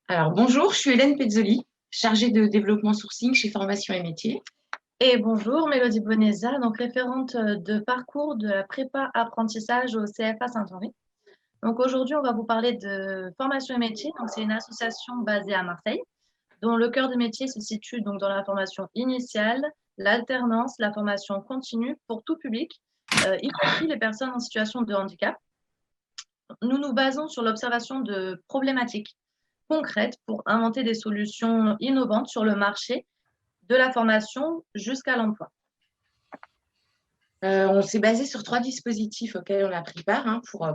Alors bonjour, je suis Hélène Pezzoli, chargée de développement sourcing chez Formation et Métiers. Et bonjour, Mélodie Boneza, donc référente de parcours de la prépa apprentissage au CFA Saint-Henri. Donc aujourd'hui, on va vous parler de Formation et Métiers. Donc c'est une association basée à Marseille, dont le cœur de métier se situe donc dans la formation initiale, l'alternance, la formation continue pour tout public, y compris les personnes en situation de handicap. Nous nous basons sur l'observation de problématiques concrètes pour inventer des solutions innovantes sur le marché de la formation jusqu'à l'emploi. On s'est basé sur 3 dispositifs auxquels on a pris part pour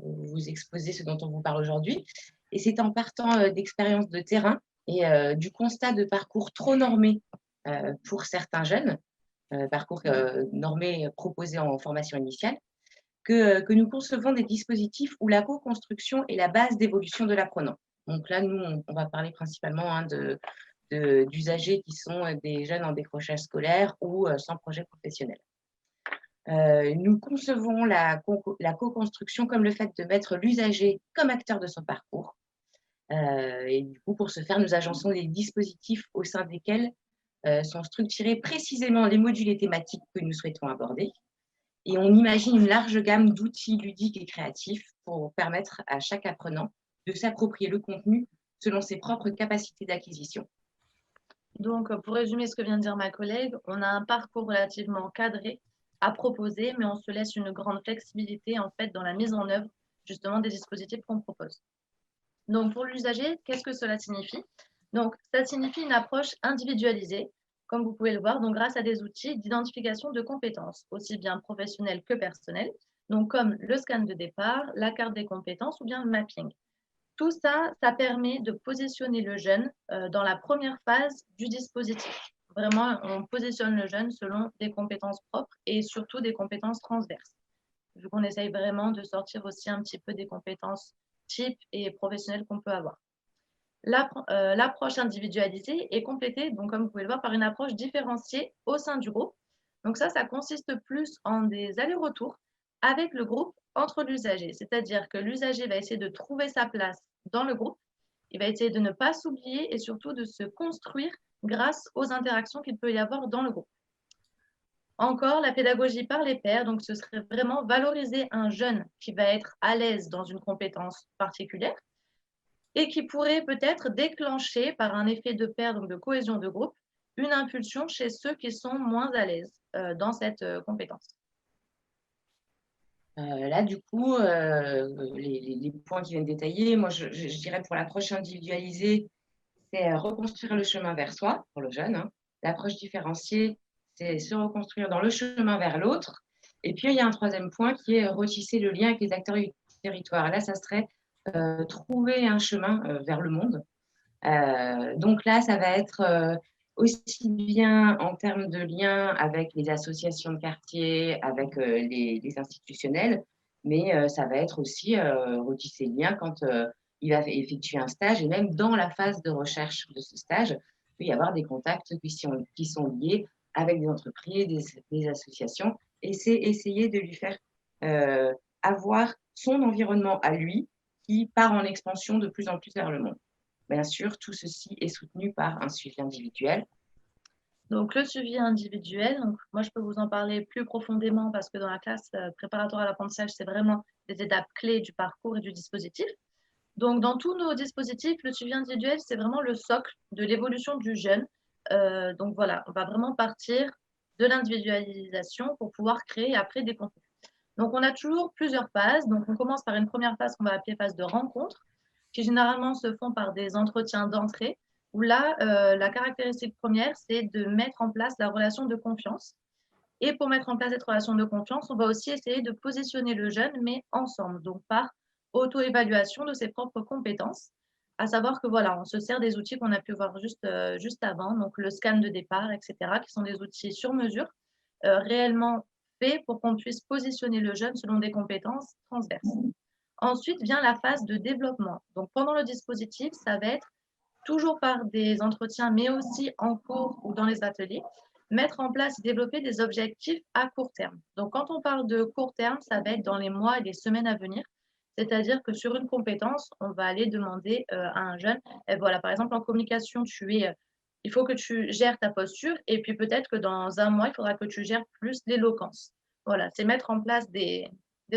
vous exposer ce dont on vous parle aujourd'hui. Et c'est en partant d'expériences de terrain et du constat de parcours trop normés pour certains jeunes, parcours normés proposés en formation initiale, que nous concevons des dispositifs où la co-construction est la base d'évolution de l'apprenant. Donc là, nous, on va parler principalement d'usagers qui sont des jeunes en décrochage scolaire ou sans projet professionnel. Nous concevons la co-construction comme le fait de mettre l'usager comme acteur de son parcours. Et du coup, pour ce faire, nous agençons des dispositifs au sein desquels sont structurés précisément les modules et thématiques que nous souhaitons aborder. Et on imagine une large gamme d'outils ludiques et créatifs pour permettre à chaque apprenant de s'approprier le contenu selon ses propres capacités d'acquisition. Donc, pour résumer ce que vient de dire ma collègue, on a un parcours relativement cadré à proposer, mais on se laisse une grande flexibilité en fait dans la mise en œuvre justement des dispositifs qu'on propose. Donc, pour l'usager, qu'est-ce que cela signifie? Donc, ça signifie une approche individualisée, comme vous pouvez le voir, donc grâce à des outils d'identification de compétences, aussi bien professionnelles que personnelles, donc comme le scan de départ, la carte des compétences ou bien le mapping. Tout ça, ça permet de positionner le jeune dans la première phase du dispositif. Vraiment, on positionne le jeune selon des compétences propres et surtout des compétences transverses. Vu qu'on essaye vraiment de sortir aussi un petit peu des compétences types et professionnelles qu'on peut avoir. L'approche individualisée est complétée, donc comme vous pouvez le voir, par une approche différenciée au sein du groupe. Donc ça consiste plus en des allers-retours avec le groupe entre l'usager. C'est-à-dire que l'usager va essayer de trouver sa place dans le groupe, il va essayer de ne pas s'oublier et surtout de se construire grâce aux interactions qu'il peut y avoir dans le groupe. Encore, la pédagogie par les pairs, donc ce serait vraiment valoriser un jeune qui va être à l'aise dans une compétence particulière et qui pourrait peut-être déclencher par un effet de pair, donc de cohésion de groupe, une impulsion chez ceux qui sont moins à l'aise dans cette compétence. Là, du coup, les points qui viennent détailler, moi, je dirais pour l'approche individualisée, c'est reconstruire le chemin vers soi, pour le jeune. L'approche différenciée, c'est se reconstruire dans le chemin vers l'autre. Et puis, il y a un troisième point qui est retisser le lien avec les acteurs du territoire. Là, ça serait trouver un chemin vers le monde. Donc là, ça va être aussi bien en termes de lien avec les associations de quartier, avec les institutionnels, mais ça va être aussi retisser le lien quand il va effectuer un stage et même dans la phase de recherche de ce stage, il peut y avoir des contacts qui sont liés avec des entreprises, des associations, et c'est essayer de lui faire avoir son environnement à lui qui part en expansion de plus en plus vers le monde. Bien sûr, tout ceci est soutenu par un suivi individuel. Donc le suivi individuel, donc moi je peux vous en parler plus profondément parce que dans la classe préparatoire à l'apprentissage, c'est vraiment des étapes clés du parcours et du dispositif. Donc dans tous nos dispositifs, le suivi individuel, c'est vraiment le socle de l'évolution du jeune. Donc voilà, on va vraiment partir de l'individualisation pour pouvoir créer après des contenus. Donc on a toujours plusieurs phases. Donc on commence par une première phase qu'on va appeler phase de rencontre, qui généralement se font par des entretiens d'entrée, où là, la caractéristique première, c'est de mettre en place la relation de confiance. Et pour mettre en place cette relation de confiance, on va aussi essayer de positionner le jeune, mais ensemble, donc par auto-évaluation de ses propres compétences. À savoir que voilà, on se sert des outils qu'on a pu voir juste avant, donc le scan de départ, etc., qui sont des outils sur mesure, réellement faits pour qu'on puisse positionner le jeune selon des compétences transverses. Ensuite vient la phase de développement. Donc pendant le dispositif, ça va être toujours par des entretiens, mais aussi en cours ou dans les ateliers, mettre en place et développer des objectifs à court terme. Donc, quand on parle de court terme, ça va être dans les mois et les semaines à venir. C'est-à-dire que sur une compétence, on va aller demander à un jeune, et voilà, par exemple, en communication, il faut que tu gères ta posture et puis peut-être que dans un mois, il faudra que tu gères plus l'éloquence. Voilà, c'est mettre en place des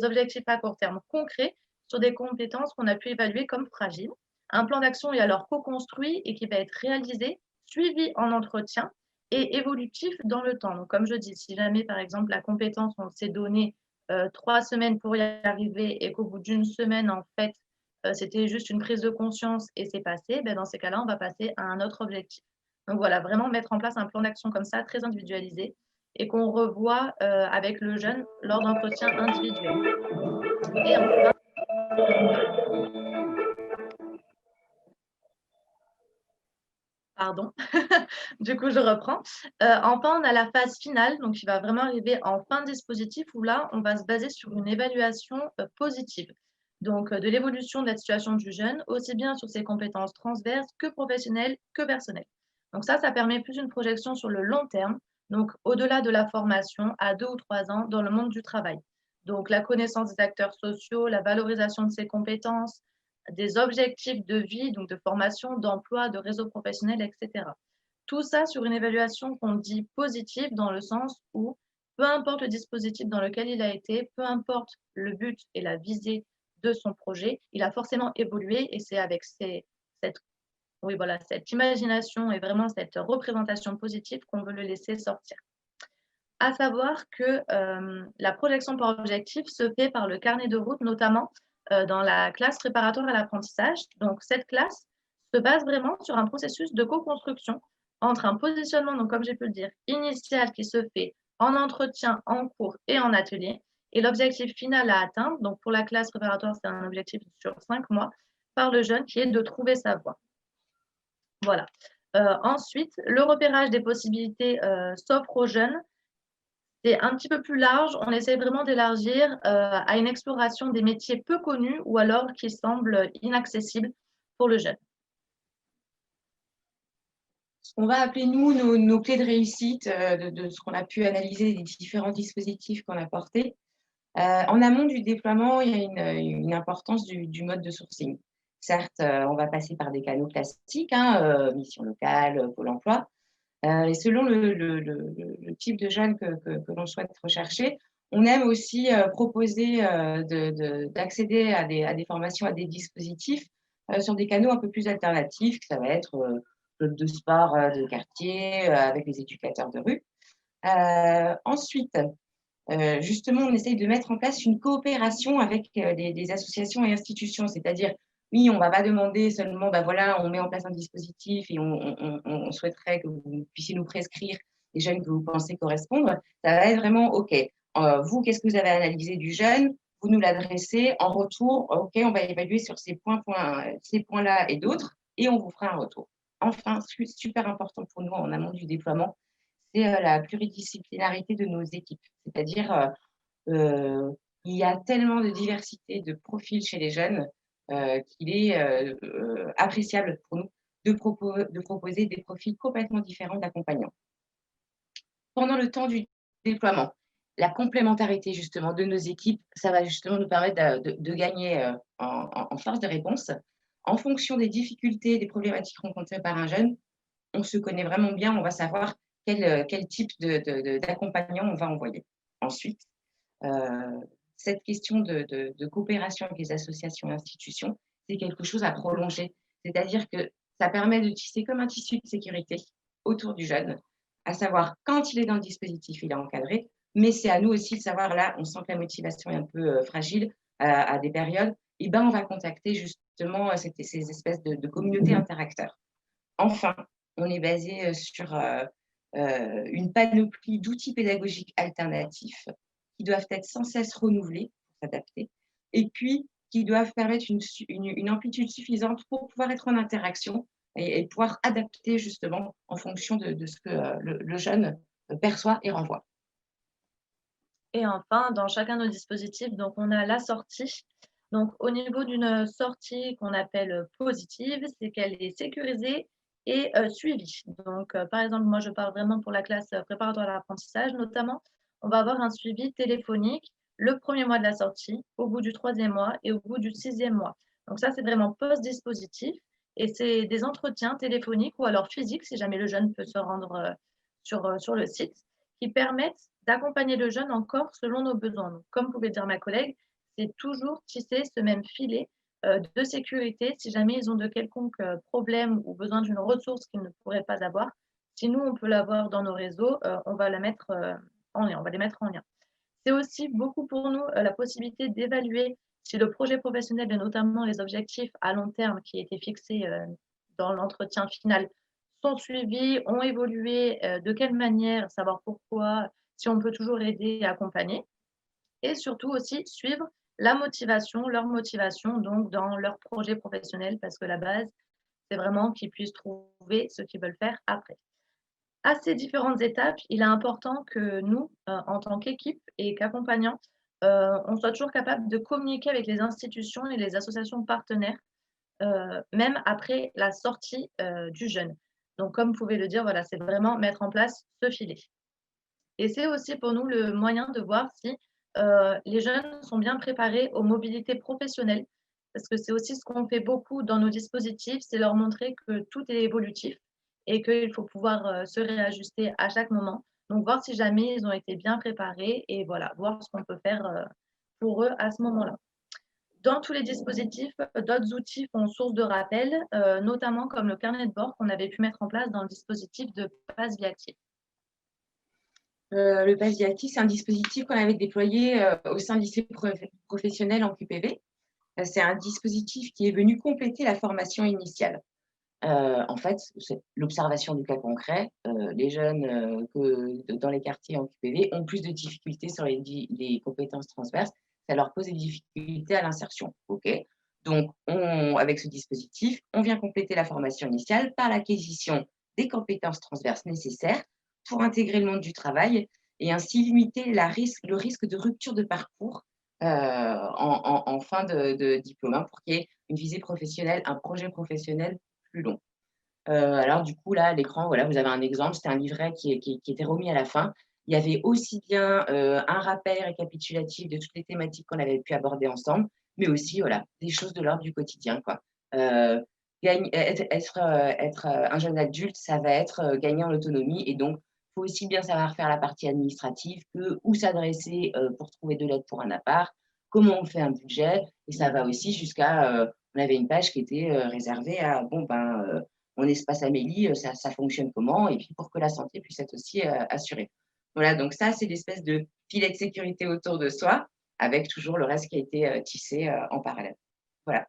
objectifs à court terme concrets sur des compétences qu'on a pu évaluer comme fragiles. Un plan d'action est alors co-construit et qui va être réalisé, suivi en entretien et évolutif dans le temps. Donc, comme je dis, si jamais, par exemple, la compétence, on s'est donné 3 semaines pour y arriver et qu'au bout d'une semaine, en fait, c'était juste une prise de conscience et c'est passé, ben, dans ces cas-là, on va passer à un autre objectif. Donc voilà, vraiment mettre en place un plan d'action comme ça, très individualisé, et qu'on revoit avec le jeune lors d'entretiens individuels. Et enfin, pardon, du coup, je reprends. Enfin, on a la phase finale, donc qui va vraiment arriver en fin de dispositif, où là, on va se baser sur une évaluation positive. Donc, de l'évolution de la situation du jeune, aussi bien sur ses compétences transverses que professionnelles que personnelles. Donc ça permet plus une projection sur le long terme, donc au-delà de la formation, à 2 ou 3 ans, dans le monde du travail. Donc, la connaissance des acteurs sociaux, la valorisation de ses compétences, des objectifs de vie, donc de formation, d'emploi, de réseau professionnel, etc. Tout ça sur une évaluation qu'on dit positive dans le sens où peu importe le dispositif dans lequel il a été, peu importe le but et la visée de son projet, il a forcément évolué et c'est avec cette, oui, voilà, cette imagination et vraiment cette représentation positive qu'on veut le laisser sortir. À savoir que la projection par objectif se fait par le carnet de route, notamment dans la classe préparatoire à l'apprentissage. Donc, cette classe se base vraiment sur un processus de co-construction entre un positionnement, donc comme j'ai pu le dire, initial qui se fait en entretien, en cours et en atelier, et l'objectif final à atteindre, donc pour la classe préparatoire, c'est un objectif sur 5 mois, par le jeune qui est de trouver sa voie. Voilà. Ensuite, le repérage des possibilités s'offre aux jeunes. C'est un petit peu plus large. On essaie vraiment d'élargir à une exploration des métiers peu connus ou alors qui semblent inaccessibles pour le jeune. Ce qu'on va appeler, nous, nos clés de réussite de ce qu'on a pu analyser des différents dispositifs qu'on a portés. En amont du déploiement, il y a une importance du mode de sourcing. Certes, on va passer par des canaux classiques, hein, mission locale, Pôle emploi, et selon le type de jeunes que l'on souhaite rechercher, on aime aussi proposer d'accéder à des formations, à des dispositifs sur des canaux un peu plus alternatifs, que ça va être club de sport de quartier, avec les éducateurs de rue. Ensuite, justement, on essaye de mettre en place une coopération avec des associations et institutions, c'est-à-dire, oui, on ne va pas demander seulement, ben voilà, on met en place un dispositif et on souhaiterait que vous puissiez nous prescrire les jeunes que vous pensez correspondre. Ça va être vraiment, OK, vous, qu'est-ce que vous avez analysé du jeune? Vous nous l'adressez en retour, OK, on va évaluer sur ces points-là et d'autres, et on vous fera un retour. Enfin, super important pour nous en amont du déploiement, c'est la pluridisciplinarité de nos équipes. C'est-à-dire, il y a tellement de diversité de profils chez les jeunes qu'il est appréciable pour nous de proposer des profils complètement différents d'accompagnants. Pendant le temps du déploiement, la complémentarité justement de nos équipes, ça va justement nous permettre de gagner en force de réponse. En fonction des difficultés, des problématiques rencontrées par un jeune, on se connaît vraiment bien, on va savoir quel type d'accompagnant on va envoyer. Ensuite, cette question de coopération avec les associations et institutions, c'est quelque chose à prolonger. C'est-à-dire que ça permet de tisser comme un tissu de sécurité autour du jeune, à savoir quand il est dans le dispositif, il est encadré, mais c'est à nous aussi de savoir, là, on sent que la motivation est un peu fragile à des périodes, et ben on va contacter justement ces espèces de communautés interacteurs. Enfin, on est basé sur une panoplie d'outils pédagogiques alternatifs qui doivent être sans cesse renouvelés pour s'adapter et puis qui doivent permettre une amplitude suffisante pour pouvoir être en interaction et pouvoir adapter justement en fonction de ce que le jeune perçoit et renvoie. Et enfin, dans chacun de nos dispositifs, donc on a la sortie. Donc, au niveau d'une sortie qu'on appelle positive, c'est qu'elle est sécurisée et suivie. Donc, par exemple, moi, je parle vraiment pour la classe préparatoire à l'apprentissage, notamment, on va avoir un suivi téléphonique le premier mois de la sortie, au bout du troisième mois et au bout du sixième mois. Donc ça, c'est vraiment post-dispositif et c'est des entretiens téléphoniques ou alors physiques, si jamais le jeune peut se rendre sur le site, qui permettent d'accompagner le jeune encore selon nos besoins. Donc, comme pouvait dire ma collègue, c'est toujours tisser ce même filet de sécurité si jamais ils ont de quelconques problèmes ou besoin d'une ressource qu'ils ne pourraient pas avoir. Si nous, on peut l'avoir dans nos réseaux, on va la mettre en lien, on va les mettre en lien. C'est aussi beaucoup pour nous la possibilité d'évaluer si le projet professionnel et notamment les objectifs à long terme qui étaient fixés dans l'entretien final sont suivis, ont évolué, de quelle manière, savoir pourquoi, si on peut toujours aider et accompagner et surtout aussi suivre la motivation, leur motivation donc dans leur projet professionnel parce que la base, c'est vraiment qu'ils puissent trouver ce qu'ils veulent faire après. À ces différentes étapes, il est important que nous, en tant qu'équipe et qu'accompagnants, on soit toujours capable de communiquer avec les institutions et les associations partenaires, même après la sortie, du jeune. Donc comme vous pouvez le dire, voilà, c'est vraiment mettre en place ce filet. Et c'est aussi pour nous le moyen de voir si, les jeunes sont bien préparés aux mobilités professionnelles. Parce que c'est aussi ce qu'on fait beaucoup dans nos dispositifs, c'est leur montrer que tout est évolutif et qu'il faut pouvoir, se réajuster à chaque moment. Donc voir si jamais ils ont été bien préparés et voilà, voir ce qu'on peut faire, pour eux à ce moment-là. Dans tous les dispositifs, d'autres outils font source de rappel, notamment comme le carnet de bord qu'on avait pu mettre en place dans le dispositif de passe Viactif. Le pass Viactif, c'est un dispositif qu'on avait déployé au sein du lycée professionnel en QPV. C'est un dispositif qui est venu compléter la formation initiale. En fait, c'est l'observation du cas concret. Les jeunes dans les quartiers en QPV ont plus de difficultés sur les compétences transverses. Ça leur pose des difficultés à l'insertion. OK. Donc, avec ce dispositif, on vient compléter la formation initiale par l'acquisition des compétences transverses nécessaires pour intégrer le monde du travail et ainsi limiter le risque de rupture de parcours en fin de diplôme pour qu'il y ait une visée professionnelle, un projet professionnel plus long. Alors du coup, là, à l'écran, voilà, vous avez un exemple, c'était un livret qui était remis à la fin. Il y avait aussi bien un rappel récapitulatif de toutes les thématiques qu'on avait pu aborder ensemble, mais aussi voilà, des choses de l'ordre du quotidien, quoi. Être un jeune adulte, ça va être gagner en autonomie et donc il faut aussi bien savoir faire la partie administrative que où s'adresser pour trouver de l'aide pour un appart, comment on fait un budget, et ça va aussi jusqu'à on avait une page qui était réservée à bon ben mon espace Amélie, ça fonctionne comment, et puis pour que la santé puisse être aussi assurée. Voilà, donc ça, c'est l'espèce de filet de sécurité autour de soi, avec toujours le reste qui a été tissé en parallèle. Voilà.